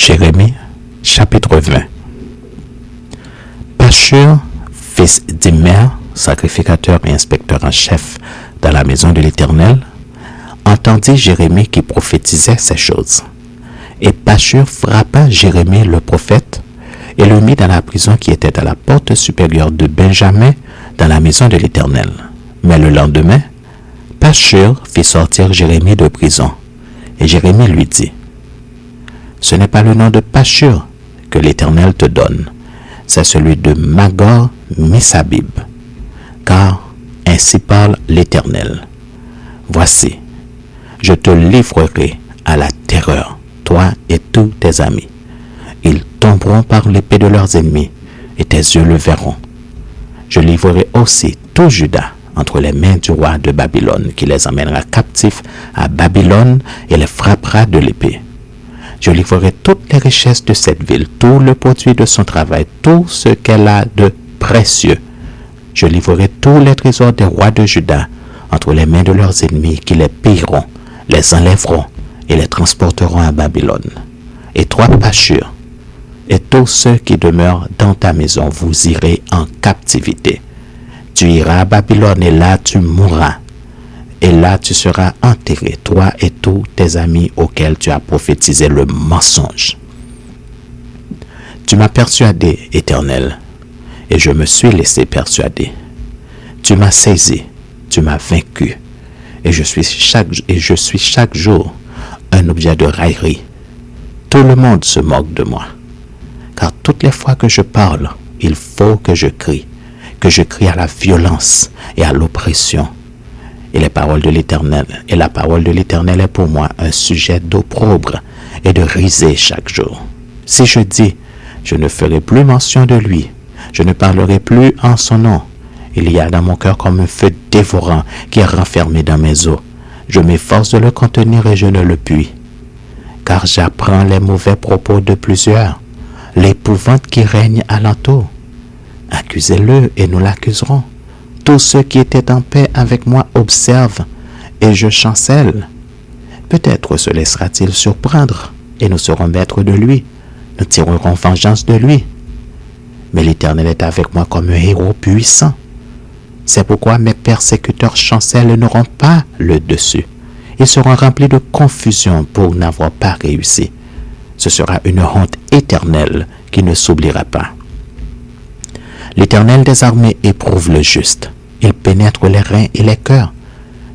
Jérémie, chapitre 20. Pashur, fils d'Immer, sacrificateur et inspecteur en chef dans la maison de l'Éternel, entendit Jérémie qui prophétisait ces choses. Et Pashur frappa Jérémie le prophète et le mit dans la prison qui était à la porte supérieure de Benjamin dans la maison de l'Éternel. Mais le lendemain, Pashur fit sortir Jérémie de prison. Et Jérémie lui dit, « Ce n'est pas le nom de Pashur que l'Éternel te donne, c'est celui de Magor Missabib, car ainsi parle l'Éternel. Voici, je te livrerai à la terreur, toi et tous tes amis. Ils tomberont par l'épée de leurs ennemis, et tes yeux le verront. Je livrerai aussi tout Juda entre les mains du roi de Babylone, qui les emmènera captifs à Babylone et les frappera de l'épée. Je livrerai toutes les richesses de cette ville, tout le produit de son travail, tout ce qu'elle a de précieux. Je livrerai tous les trésors des rois de Juda entre les mains de leurs ennemis, qui les pilleront, les enlèveront et les transporteront à Babylone. Et toi, Pashur, et tous ceux qui demeurent dans ta maison, vous irez en captivité. Tu iras à Babylone et là tu mourras. Et là tu seras enterré, toi et tous tes amis auxquels tu as prophétisé le mensonge. Tu m'as persuadé, Éternel, et je me suis laissé persuader. Tu m'as saisi, tu m'as vaincu, et je suis chaque jour un objet de raillerie. Tout le monde se moque de moi. Car toutes les fois que je parle, il faut que je crie à la violence et à l'oppression. Et la parole de l'Éternel est pour moi un sujet d'opprobre et de risée chaque jour. Si je dis, je ne ferai plus mention de lui, je ne parlerai plus en son nom, il y a dans mon cœur comme un feu dévorant qui est renfermé dans mes os. Je m'efforce de le contenir et je ne le puis. Car j'apprends les mauvais propos de plusieurs, l'épouvante qui règne alentour. Accusez-le et nous l'accuserons. Tous ceux qui étaient en paix avec moi observent et je chancelle. Peut-être se laissera-t-il surprendre et nous serons maîtres de lui. Nous tirerons vengeance de lui. Mais l'Éternel est avec moi comme un héros puissant. C'est pourquoi mes persécuteurs chancellent et n'auront pas le dessus. Ils seront remplis de confusion pour n'avoir pas réussi. Ce sera une honte éternelle qui ne s'oubliera pas. L'Éternel des armées éprouve le juste. Il pénètre les reins et les cœurs.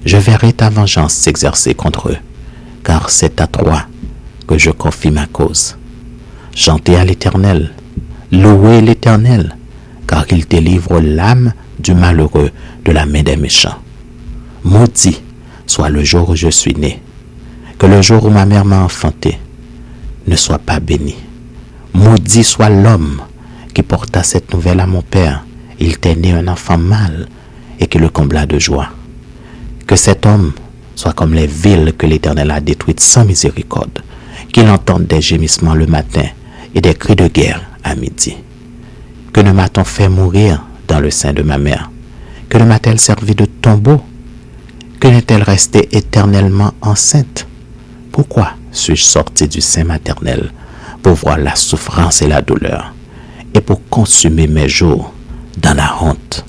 Je verrai ta vengeance s'exercer contre eux, car c'est à toi que je confie ma cause. Chantez à l'Éternel, louez l'Éternel, car il délivre l'âme du malheureux de la main des méchants. Maudit soit le jour où je suis né, que le jour où ma mère m'a enfanté ne soit pas béni. Maudit soit l'homme qui porta cette nouvelle à mon père. Il t'est né un enfant mâle et qui le combla de joie. Que cet homme soit comme les villes que l'Éternel a détruites sans miséricorde, qu'il entende des gémissements le matin et des cris de guerre à midi. Que ne m'a-t-on fait mourir dans le sein de ma mère? Que ne m'a-t-elle servi de tombeau? Que n'est-elle restée éternellement enceinte? Pourquoi suis-je sorti du sein maternel pour voir la souffrance et la douleur, et pour consumer mes jours dans la honte?